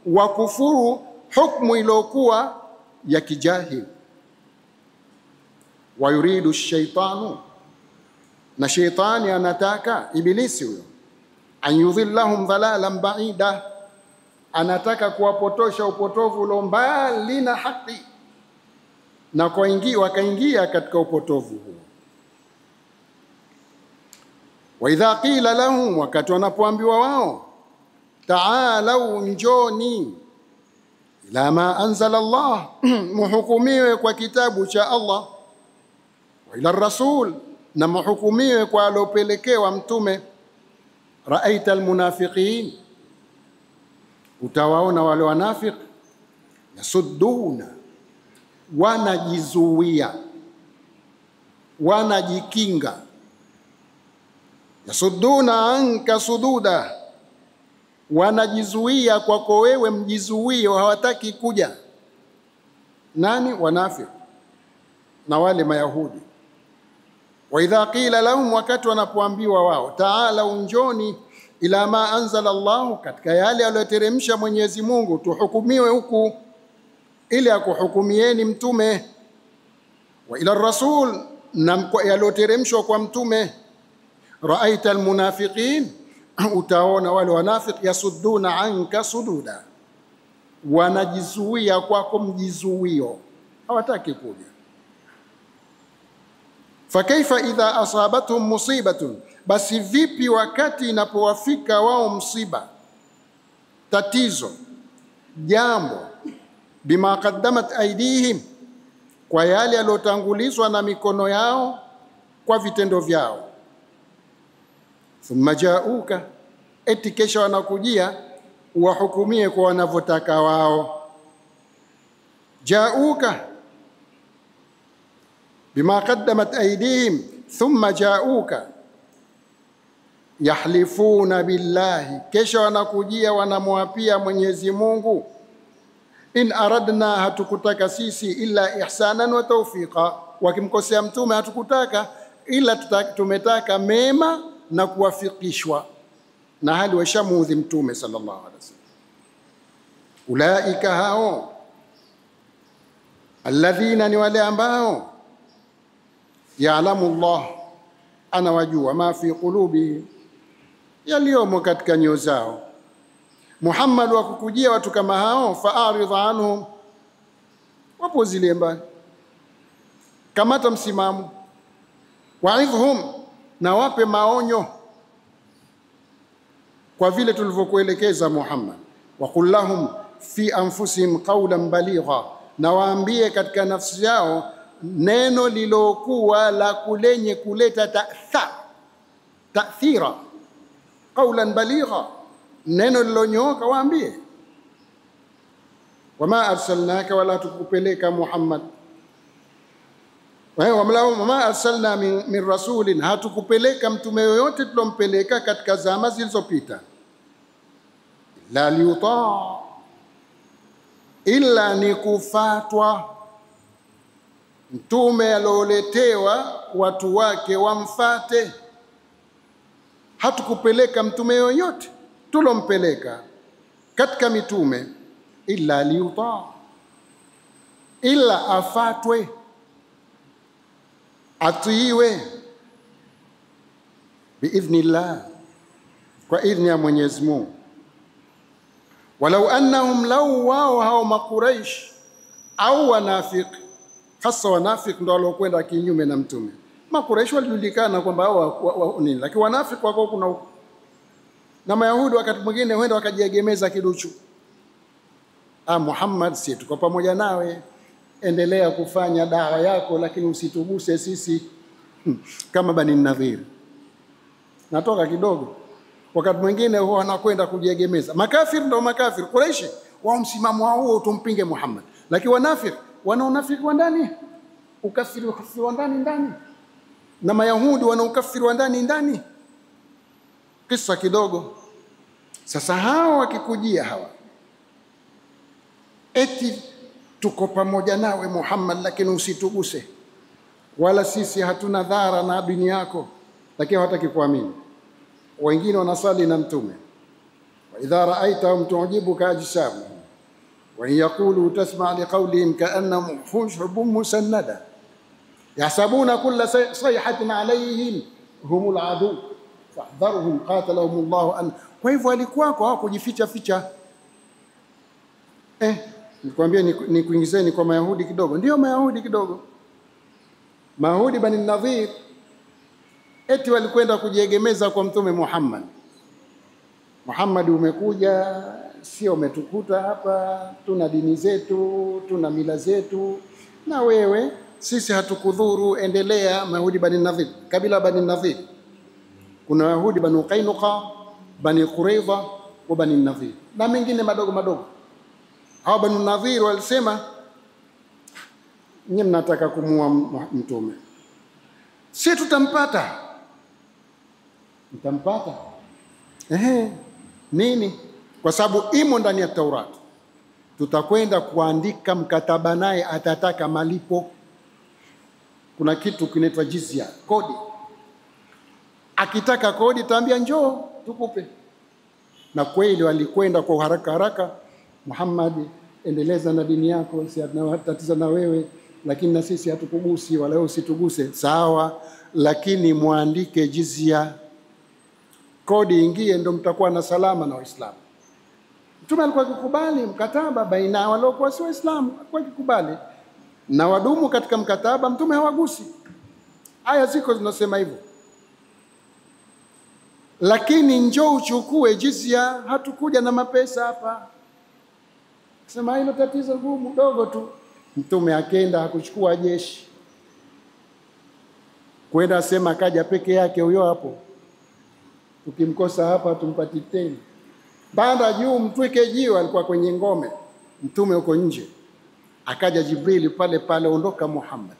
wakufuru hukumu iliyokuwa ya kijahili. Wa yuridu shaitanu, na shaitani anataka, ibilisi huyo, an yudhillahum dhalalan ba'ida, anataka kuwapotosha upotovu ulio mbali na haki, na wakaingia katika upotovu huo. Wa idha qila lahum, wakati wanapoambiwa wao, ta'alau, njoni, ila ma anzala Allah, muhukumiwe kwa kitabu cha Allah, wa ila rasul, na muhukumiwe kwa alopelekewa mtume. Raaita almunafiqin, utawaona wale wanafiki, yasudduna, wanajizuia, wanajikinga. Yasudduna anka sududa, wanajizuia kwako wewe mjizuio, hawataki kuja. Nani? Wanafiki na wale Mayahudi. Wa idha qila lahum, wakati wanapoambiwa wao, ta'ala, unjoni, ila ma anzala Allah, katika yale aliyoteremsha Mwenyezi Mungu, tuhukumiwe huku, ili akuhukumieni mtume. Wa ila rasul, na yaliyoteremshwa kwa mtume. Raaita almunafiqin, utaona wale wanafiki, yasudduna anka sududa, wanajizuia kwako mjizuio, hawataki kuja. Fakaifa idha asabatuhum musibatun, basi vipi wakati inapowafika wao msiba, tatizo, jambo, bima qaddamat aidihim, kwa yale yaliyotangulizwa na mikono yao, kwa vitendo vyao. Thumma jauka, eti kesha wanakujia wahukumie kwa wanavyotaka wao. Jauka bima qaddamat aydihim thumma jauka yahlifuna billahi, kesha wanakujia wanamwapia Mwenyezi Mungu, in aradna, hatukutaka sisi, illa ihsanan wa tawfiqa, wakimkosea mtume hatukutaka ila tumetaka mema na kuwafikishwa, na hali washamudhi mtume sallallahu alaihi wasallam. Ulaika hao, alladhina, ni wale ambao, Ya'lamu Allah, anawajua ma fi qulubi, yaliyomo katika nyoyo zao. Muhammad wakukujia watu kama hao, fa'arid anhum, wapuzilie mbali, kamata msimamo. Wa'idhhum, na wape maonyo kwa vile tulivyokuelekeza Muhammad. Wa qul lahum fi anfusihim qawlan baligha, na waambie katika nafsi yao neno lilokuwa la kulenye kuleta ta'thira. Qawlan baligha, neno lilonyoka waambie. Wama arsalnaka, wala tukupeleka Muhammad, wama arsalna min rasulin, hatukupeleka mtume yoyote tulompeleka katika zama zilizopita, la liuta, illa ni kufatwa. Mtume alioletewa watu wake wamfate. Hatukupeleka mtume yoyote tulompeleka katika mitume illa liuta, illa afatwe, atiiwe, biidhnillah, kwa idhni ya Mwenyezi Mungu. Walau annahum, lau wao hao makuraish au wanafiki, hasa wanafiki ndio waliokwenda kinyume na mtume. Makuraish walijulikana kwamba hao nini, lakini wanafiki wako kuna huko. Na Mayahudi wakati mwingine huenda wakajiegemeza kiduchu. Muhammad, si tuko pamoja nawe, endelea kufanya dawa yako, lakini usituguse sisi. Kama Bani Nadhir, natoka kidogo. Wakati mwingine huwa wanakwenda kujiegemeza. Makafir ndio makafir, Quraish wao msimamo wao tumpinge Muhammad, lakini wanafiki wana unafiki wa ndani, ukafiri wa ndani, na Mayahudi wana ukafiri wa ndani. Kisa kidogo. Sasa hao wakikujia hawa, eti tuko pamoja nawe Muhammad, lakini usituguse, wala sisi hatuna dhara na dini yako, lakini hawataki kuamini. Wengine wanasali na mtume, wa idha ra'aitahum tu'jibuka ajsamuhum wa yaqulu tasma' liqawlihim ka'annahum khushubun musannada yahsabuna kulla sayhatin alayhim humul adu fahdharhum qatalahum Allah an. Kwa hivyo alikuwako hawakujificha ficha. Nikwambia nikuingizeni kwa Mayahudi kidogo. Ndio Mayahudi kidogo. Mayahudi Bani Nadhir eti walikwenda kujiegemeza kwa mtume Muhammad. Muhammad, umekuja, sio umetukuta hapa, tuna dini zetu, tuna mila zetu, na wewe sisi hatukudhuru, endelea. Mayahudi Bani Nadhir, kabila Bani Nadhir, kuna Yahudi Bani Qainuqa, Bani Quraidha wa Bani Nadhir, na mengine madogo. Hao Bani Nadhir walisema, nyinyi mnataka kumuua mtume, si tutampata. Mtampata nini? Kwa sababu imo ndani ya Taurat. Tutakwenda kuandika mkataba naye, atataka malipo. Kuna kitu kinaitwa jizya, kodi. Akitaka kodi taambia njoo tukupe. Na kweli walikwenda kwa haraka. Muhammad, endeleza na dini yako, si tunatatiza na wewe, lakini na sisi hatukugusi, wala wewe usituguse. Sawa, lakini muandike jizya, kodi ingie, ndio mtakuwa na salama na Waislamu. Mtume alikuwa akikubali mkataba baina waliokuwa si Waislamu, alikuwa akikubali na wadumu katika mkataba, mtume hawagusi. Aya ziko zinasema hivyo. Lakini njoo uchukue jizya, hatukuja na mapesa hapa. Sema hilo tatizo gumu dogo tu. Mtume akenda hakuchukua jeshi, kwenda sema akaja peke yake huyo hapo, tukimkosa hapa tumpati tena. Panda juu mtwike jiwe, alikuwa kwenye ngome, mtume uko nje. Akaja Jibril pale, ondoka Muhammad.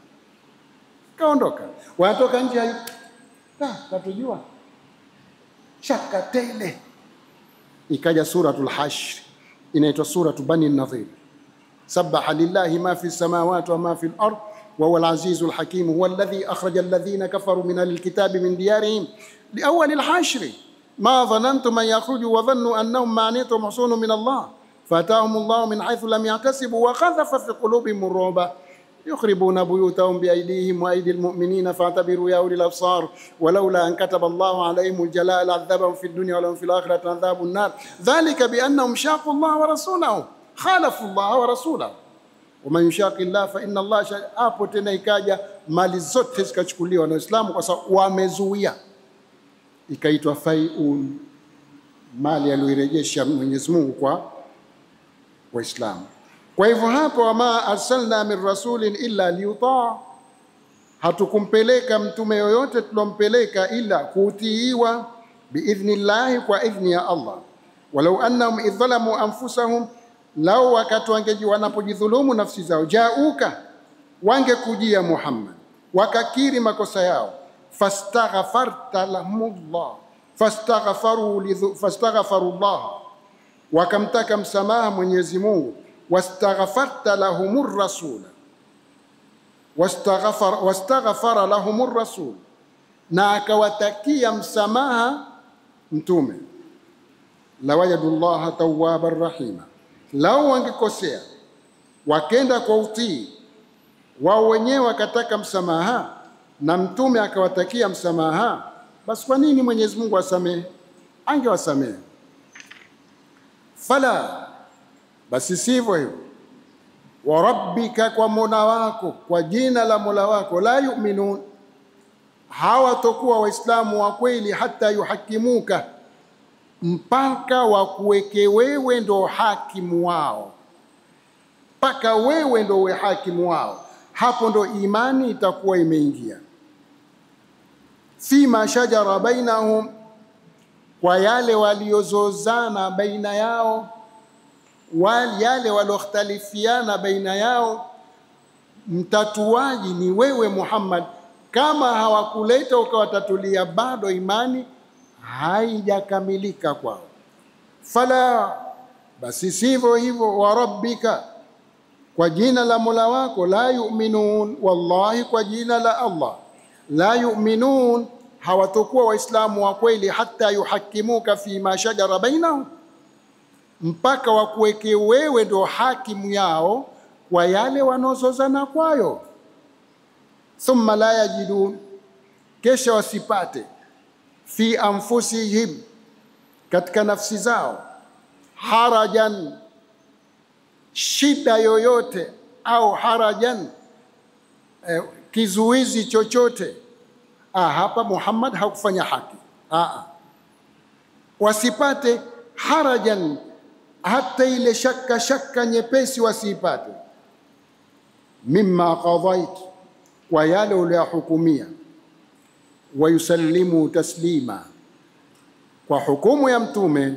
Kaondoka, wanatoka nje, tatujua shaka tele. Ikaja suratul Hashr, inaitwa suratu Bani Nadhir. Sabbaha lillahi ma fi samawati wa ma fi al-ard wa huwa al-azizul hakim, huwa alladhi akhraja alladhina kafaru min al-kitabi min diyarihim li awwal al-hashr ma dhanantum an yakhruju wa dhannu annahum ma'nitun mahsunun min Allah fatahum Allah min haythu lam yahtasibu wa qadhafa fi qulubihim ar-ru'ba يخربون بيوتهم بأيديهم وأيدي المؤمنين فاعتبروا يا أولي الأبصار ولولا أن كتب الله عليهم الجلاء لعذبهم في الدنيا ولهم في الآخرة عذاب النار ذلك بأنهم شاقوا الله ورسوله خالفوا الله ورسوله ومن يشاق الله فإن الله hapo tena ikaja mali zote zikachukuliwa na Uislamu kwa sababu wamezuia, ikaitwa fai'un, mali aliyorejesha Mwenyezi Mungu kwa Waislamu. Kwa hivyo hapo, wama arsalna min rasulin illa liyuta, hatukumpeleka mtume yoyote tulompeleka ila kutiiwa biidhnillahi, kwa idhni ya Allah. Walau annahum idhalamu anfusahum, lau wakati wanapojidhulumu nafsi zao, jauka, wangekujia Muhammad wakakiri makosa yao, fastaghfarta lahumullah, fastaghfarullah, wakamtaka msamaha Mwenyezi Mungu, wastaghfarta lahumur rasula, wastaghfara lahumur rasul, na akawatakia msamaha mtume, lawajadullaha tawwabar rahima, lau wangekosea wakenda kwa utii wao wenyewe wakataka msamaha na mtume akawatakia msamaha, basi kwa nini Mwenyezi Mungu asamehe? Angewasamehe. Fala, basi sivyo hivyo. Wa rabbika, kwa Mola wako, kwa jina la Mola wako, la yu'minun, hawatakuwa waislamu wa kweli, hata yuhakimuka, mpaka wakuweke wewe ndo hakimu wao, mpaka wewe ndo uwe hakimu wao. Hapo ndo imani itakuwa imeingia. Fima shajara bainahum, kwa yale waliozozana baina yao, yale walokhtalifiana baina yao, mtatuaji ni wewe Muhammad. Kama hawakuleta ukawatatulia, bado imani haijakamilika kwao. Fala, basi sivyo hivyo. Wa rabbika, kwa jina la Mola wako, la yu'minun, wallahi kwa jina la Allah, la yu'minun, hawatakuwa waislamu wa kweli, hata yuhakimuka fi ma shajara bainahum, mpaka wakuweke wewe ndo hakimu yao kwa yale wanozozana kwayo. Thumma la yajidun, kesha wasipate, fi anfusihim, katika nafsi zao, harajan, shida yoyote, au harajan, kizuizi chochote. Hapa Muhammad hakufanya haki. Wasipate harajan, hata ile shaka nyepesi wasipate, mimma qadait, kwa yale uliyohukumia, wayusallimu taslima, kwa hukumu ya mtume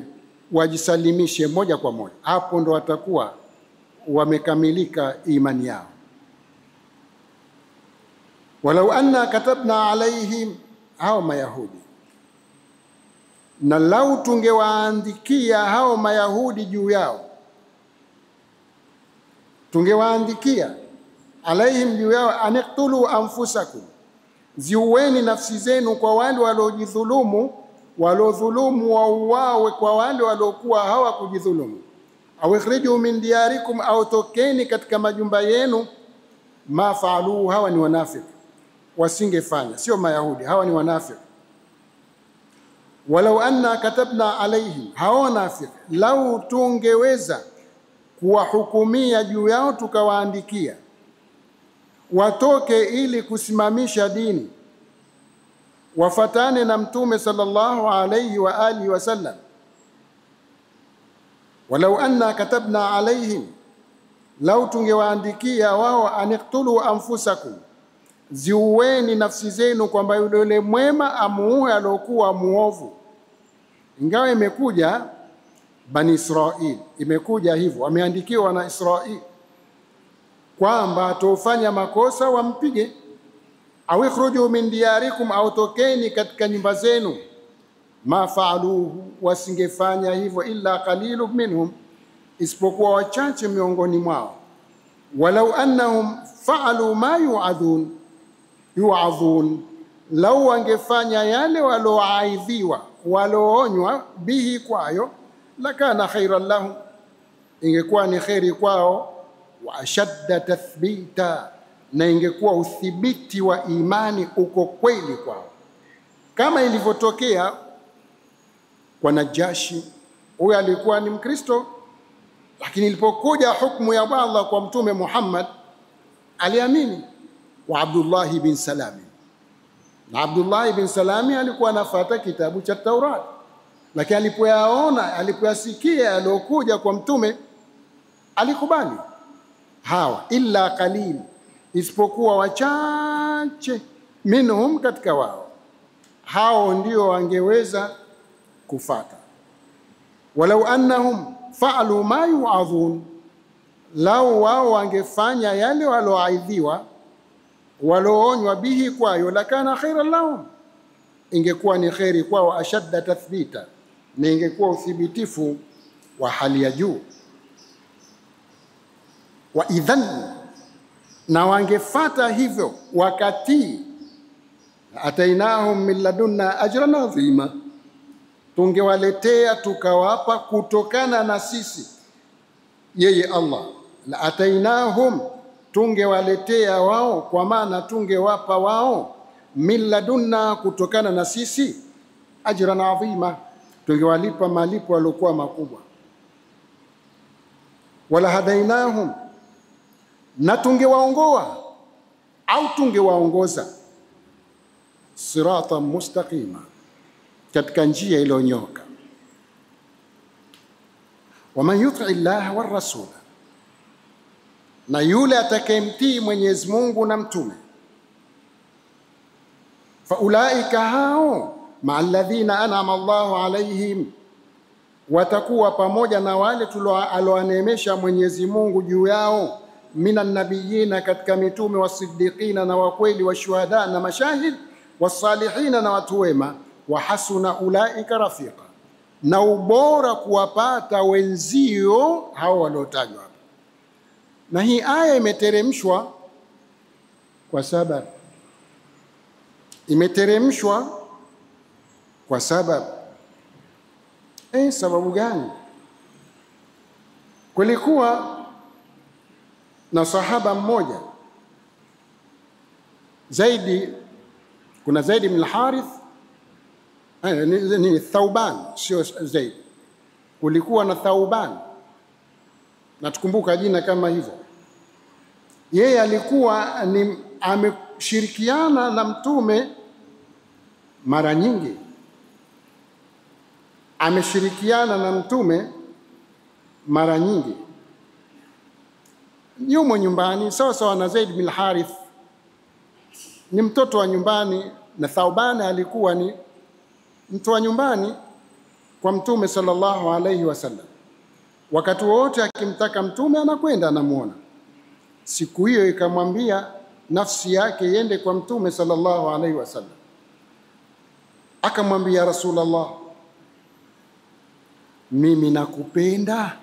wajisalimishe moja kwa moja. Hapo ndo watakuwa wamekamilika imani yao. Walau anna katabna alaihim, hao Mayahudi, na lau tungewaandikia hao Mayahudi juu yao, tungewaandikia alaihim juu yao, aniqtulu anfusakum, ziueni nafsi zenu kwa wale waliojidhulumu, waliodhulumu wauawe kwa wale waliokuwa hawakujidhulumu, au ikhriju min diyarikum, au tokeni katika majumba yenu. Ma faalu, hawa ni wanafiki, wasingefanya, sio Mayahudi, hawa ni wanafiki. Walau anna katabna alaihim, hao wanafiki, lau tungeweza kuwahukumia juu yao, tukawaandikia watoke ili kusimamisha dini, wafatane na mtume sallallahu alayhi wa alihi wasallam. Walau anna katabna alaihim, lau tungewaandikia wao, aniqtulu anfusakum, ziueni nafsi zenu, kwamba yule mwema amuue alokuwa muovu. Ingawa imekuja Bani Israil, imekuja hivyo, wameandikiwa na Israil kwamba atofanya makosa wampige, au ikhruju min diyarikum, au tokeni katika nyumba zenu. Ma faaluhu, wasingefanya hivyo, illa qalilu minhum, isipokuwa wachache miongoni mwao. Walau annahum faalu ma yu'adhun, lau wangefanya yale waloaidhiwa, waloonywa bihi kwayo, lakana khairan lahum, ingekuwa ni khairi kwao, wa ashadda tathbita, na ingekuwa uthibiti wa imani uko kweli kwao, kama ilivyotokea kwa Najashi. Huyo alikuwa ni Mkristo, lakini ilipokuja hukumu ya Allah kwa Mtume Muhammad aliamini. Wa Abdullah bin Salami, na Abdullah bin Salami alikuwa anafuata kitabu cha Taurat, lakini alipoyasikia yaliokuja kwa Mtume alikubali. Hawa illa qalil, isipokuwa wachache, minhum, katika wao, hao ndio wangeweza kufata. Walau annahum fa'alu ma yu'adhun, lau wao wangefanya yale waloaidhiwa, waloonywa bihi kwayo, lakana khairan lahum, ingekuwa ni khairi kwao, ashadda tathbita, na ingekuwa uthibitifu wa hali ya juu. Wa idhan, na wangefata hivyo wakati, atainahum min ladunna ajran adhima, tungewaletea tukawapa kutokana na sisi yeye Allah. La atainahum, tungewaletea wao, kwa maana tungewapa wao, min ladunna, kutokana na sisi, ajran adhima, tungewalipa malipo yaliokuwa makubwa. Wala hadainahum, na tungewaongoa au tungewaongoza, siratan mustaqima, katika njia iliyonyoka. Waman yuti Allah war rasul, na yule atakayemtii Mwenyezi Mungu na mtume, fa ulaika, hao, ma alladhina an'ama Allahu alaihim, watakuwa pamoja na wale alowaneemesha Mwenyezi Mungu juu yao, minan nabiyina, katika mitume, wasiddiqina, na wakweli, washuhada, na mashahid, wasalihina, na watu wema, wa hasuna ulaika rafiqa, na ubora kuwapata wenzio hao waliotajwa hapa. Na hii aya imeteremshwa kwa sababu, sababu gani? Kulikuwa na sahaba mmoja kuna Zaid bin al-Harith, ni Thauban, sio Zaid. Kulikuwa na Thauban, na tukumbuka jina kama hivyo. Yeye alikuwa ameshirikiana na mtume mara nyingi, yumo nyumbani sawa sawa na Zaid bin al-Harith, ni mtoto wa nyumbani, na Thauban alikuwa ni mtu wa nyumbani kwa Mtume sallallahu alayhi wasallam. Wakati wote akimtaka Mtume anakwenda anamuona. Siku hiyo ikamwambia nafsi yake iende kwa Mtume sallallahu alayhi wasallam, akamwambia Rasulullah, mimi nakupenda,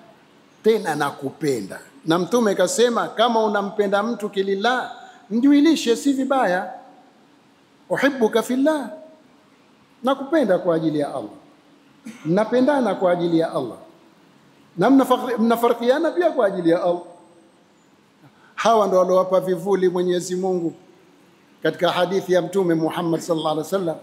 tena nakupenda. Na Mtume kasema, kama unampenda mtu kilillah, mjuilishe, si vibaya. Uhibbuka fillah, nakupenda kwa ajili ya Allah, napendana kwa ajili ya Allah, na mnafarikiana pia kwa ajili ya Allah. Hawa ndio waliowapa vivuli Mwenyezi Mungu katika hadithi ya Mtume Muhammad sallallahu alaihi wasallam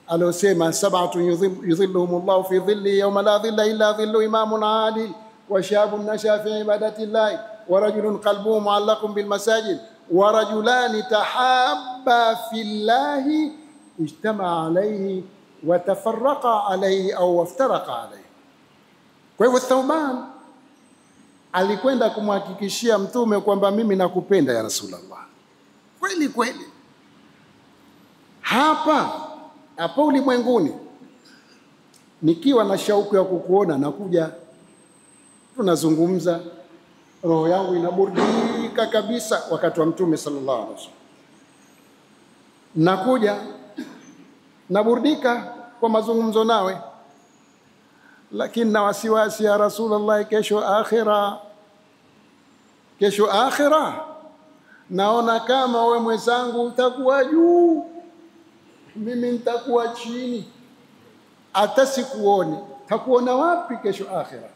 aliyosema, sab'atu yudhilluhumullahu fi dhilli yawma la dhilla illa dhillu imamun adil, wa shabun nasha fi ibadati llahi, wa rajulun qalbuhu mu'allaqun bil masajid, wa rajulani tahabba fillahi ijtama alayhi wa tafarraqa alayhi au waftaraqa alayhi. Kwa hivyo Thauban alikwenda kumhakikishia Mtume kwamba mimi nakupenda ya Rasulullah, kweli kweli. Hapa ulimwenguni nikiwa na shauku ya kukuona, nakuja tunazungumza, roho yangu inaburudika kabisa. Wakati wa Mtume sallallahu alaihi wasallam nakuja naburudika kwa mazungumzo nawe, lakini na wasiwasi ya Rasulullah, kesho akhira naona kama wewe mwenzangu utakuwa juu, mimi nitakuwa chini, hata sikuoni. Takuona wapi kesho akhira?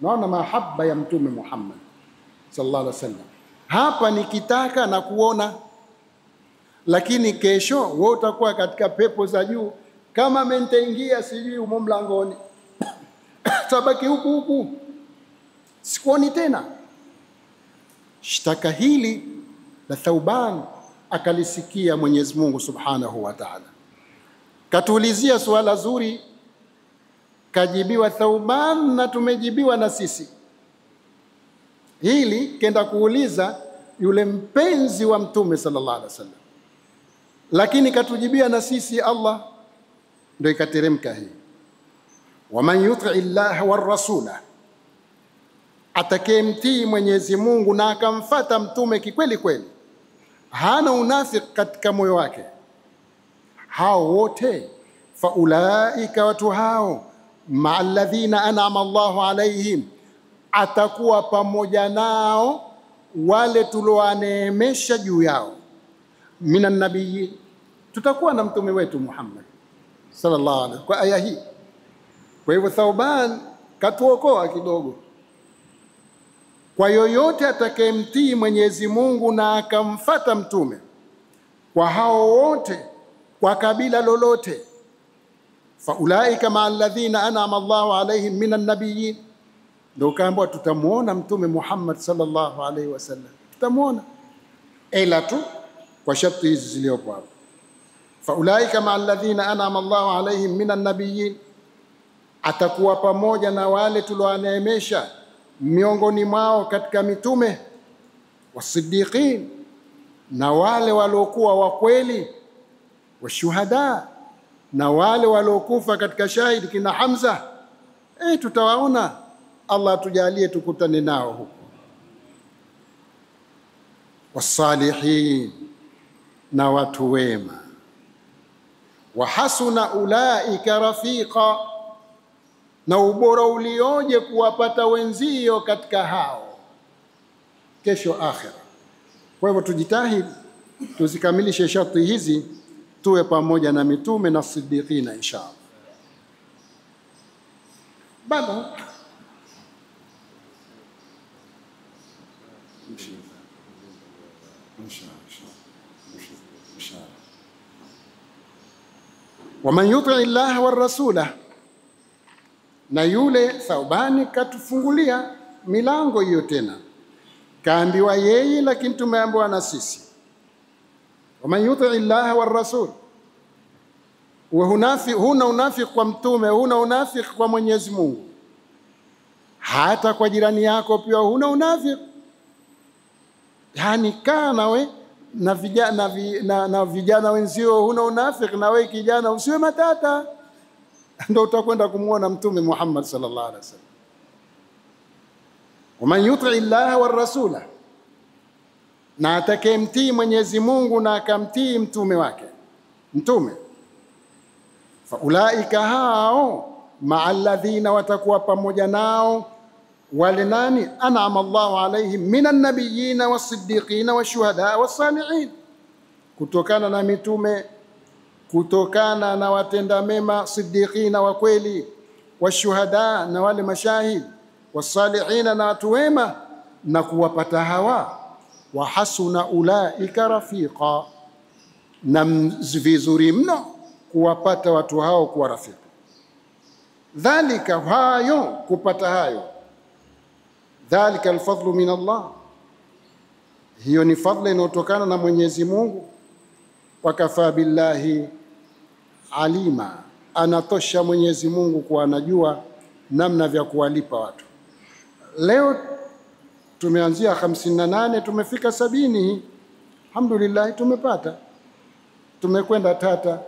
Naona mahaba ya Mtume Muhammad sallallahu alaihi wasallam hapa nikitaka na kuona, lakini kesho wewe utakuwa katika pepo za juu. Kama mentaingia sijui umo mlangoni tabaki huku sikuoni tena. Shtaka hili la Thauban akalisikia Mwenyezi Mungu Subhanahu wa Ta'ala, katuulizia swala zuri, kajibiwa Thauban na tumejibiwa na sisi. Hili kenda kuuliza yule mpenzi wa Mtume sallallahu alaihi wasallam, lakini katujibia na sisi. Allah ndio ikateremka hii, waman yuti llaha war rasula, atakayemtii Mwenyezi Mungu na akamfata mtume kikweli kweli, hana unafiki katika moyo wake, hao wote faulaika, watu hao, maa alladhina an'ama Allahu alaihim, atakuwa pamoja nao wale tuliowaneemesha juu yao, minan nabiyyin, tutakuwa na mtume wetu Muhammad sallallahu alaihi wasallam kwa aya hii. Kwa hivyo Thauban katuokoa kidogo. Kwa yoyote atakayemtii Mwenyezi Mungu na akamfata mtume, kwa hao wote, kwa kabila lolote, faulaika ma alladhina an'ama Allahu alaihim minan nabiyyin, ndio kaambiwa tutamuona mtume Muhammad sallallahu alaihi wasallam, tutamuona, ila tu kwa sharti hizi zilizopo hapo. Faulaika ma alladhina an'ama Allahu alaihim minan nabiyyin, atakuwa pamoja na wale tuliowaneemesha miongoni mwao katika mitume, wasiddiqin, na wale waliokuwa wa kweli, washuhada, na wale waliokufa katika shahidi kina Hamza. Tutawaona. Allah tujalie tukutane nao huko. Wasalihin, na watu wema. Wa hasuna ulaika rafiqa, na ubora ulioje kuwapata wenzio katika hao kesho akhira. Kwa hivyo tujitahidi tuzikamilishe sharti hizi, tuwe pamoja na mitume na siddiqina inshallah. Bado waman yuti llaha war rasula, na yule Thaubani katufungulia milango hiyo tena, kaambiwa yeye, lakini tumeambiwa na sisi. Waman yuti llaha war rasul, huna unafiki kwa mtume, huna unafiki kwa Mwenyezi Mungu, hata kwa jirani yako pia huna unafiki. Yani kaa nawe na vijana wenzio huna unafiki, na wewe kijana usiwe matata, ndio utakwenda kumuona mtume Muhammad sallallahu alaihi wasallam. Waman yuti llaha war rasula, na atakayemtii Mwenyezi Mungu na akamtii mtume wake, mtume, faulaika, hao, maa alladhina, watakuwa pamoja nao wale nani, an'ama Allahu alaihim minan nabiyina wasiddiqina washuhada wassalihin, kutokana na mitume, kutokana na watenda mema, siddiqina wa kweli, washuhada, na wale mashahid, wassalihina, na watu wema, na kuwapata hawa, wa hasuna ulaika rafiqa, na vizuri mno kuwapata watu hao kuwa rafiki. Dhalika, hayo, kupata hayo, dhalika alfadlu min Allah, hiyo ni fadla inayotokana na Mwenyezi Mungu. Wakafa billahi alima, anatosha Mwenyezi Mungu kuwa anajua namna vya kuwalipa watu. Leo tumeanzia 58, tumefika 70. Alhamdulillah, tumepata, tumekwenda tata.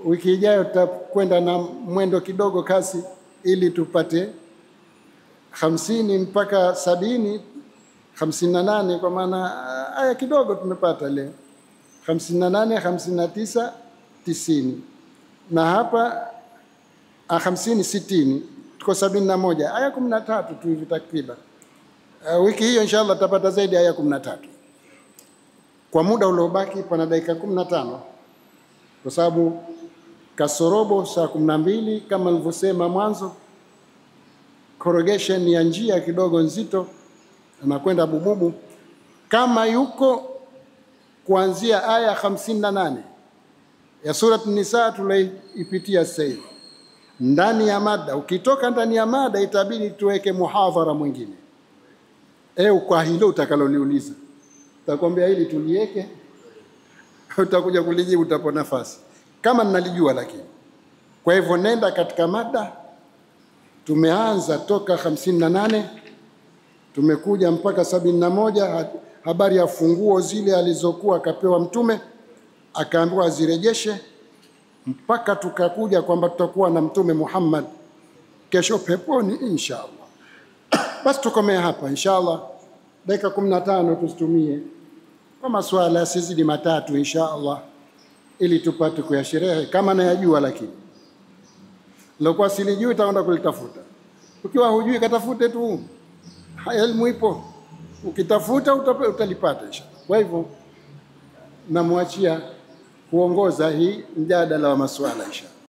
Wiki ijayo tutakwenda na mwendo kidogo kasi, ili tupate 50 mpaka 70, 58, kwa maana aya kidogo tumepata leo 58, 59, 90, na hapa 50, 60, tuko 71, aya 13 tu hivi takriban. Wiki hiyo inshallah tutapata zaidi aya 13. Kwa muda uliobaki pana dakika 15, kwa sababu kasorobo saa 12 kama nilivyosema mwanzo, corrugation ya njia kidogo nzito, anakwenda bububu. kama yuko kuanzia aya 58 ya Surat Nisa tulaipitia sasa hivi ndani ya mada. Ukitoka ndani ya mada itabidi tuweke muhadhara mwingine. Kwa hilo utakaloniuliza utakwambia hili tulieke, utakuja kulijibu utapo nafasi kama ninalijua. Lakini kwa hivyo nenda katika mada. Tumeanza toka 58 tumekuja mpaka 71, habari ya funguo zile alizokuwa akapewa Mtume akaambiwa azirejeshe, mpaka tukakuja kwamba tutakuwa na Mtume Muhammad kesho peponi inshallah. Basi tukomea hapa inshallah. Dakika 15 tusitumie kwa maswala yasizidi 3 inshallah, ili tupate kuyasherehe kama nayajua. Lakini lokuwa silijui utaenda kulitafuta. Ukiwa hujui katafute tu, elimu ipo, ukitafuta utalipata inshallah. Kwa hivyo namwachia kuongoza hii mjadala wa maswala inshallah.